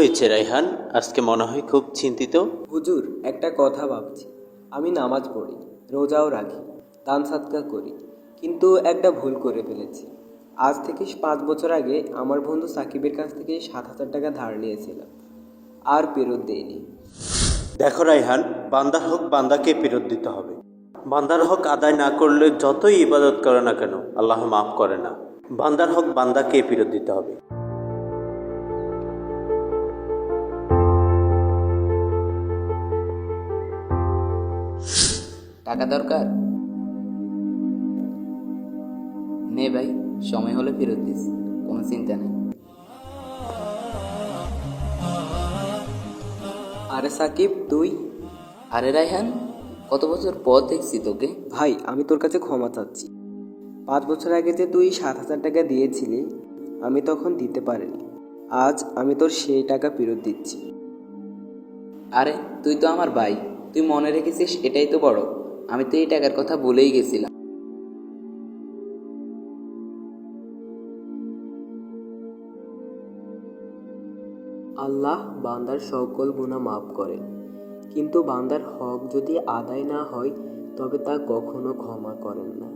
হয়েছে রাইহান? আজকে মনে হয় খুব চিন্তিত। হুজুর, একটা কথা ভাবছি। আমি নামাজ পড়ি, রোজাও রাখি, দান সাদকা করি, কিন্তু একটা ভুল করে ফেলেছি। আজ থেকে 5 বছর আগে আমার বন্ধু সাকিবের কাছ থেকে 7,000 টাকা ধার নিয়েছিলাম, আর ফেরত দেইনি। দেখো রাইহান, বান্দার হক বান্দাকে ফেরত দিতে হবে। বান্দার হক আদায় না করলে যতই ইবাদত করে না কেন আল্লাহ মাফ করে না। বান্দার হক বান্দাকে ফেরত দিতে হবে। টাকা দরকার? নে ভাই, সময় হলে ফেরত দিস, কোনো চিন্তা নেই। আরে সাকিব, তুই? আরে রায়হান, কত বছর পর দেখছি তোকে। ভাই, আমি তোর কাছে ক্ষমা চাচ্ছি। 5 বছর আগে যে তুই 7,000 টাকা দিয়েছিলি, আমি তখন দিতে পারিনি। আজ আমি তোর সেই টাকা ফেরত দিচ্ছি। আরে তুই তো আমার ভাই, তুই মনে রেখেছিস, এটাই তো বড়। আমি তো এই টাকার কথা বলেই গেছিলাম। আল্লাহ বান্দার সকল গুনাহ মাফ করেন, কিন্তু বান্দার হক যদি আদায় না হয় তবে তা কখনো ক্ষমা করেন না।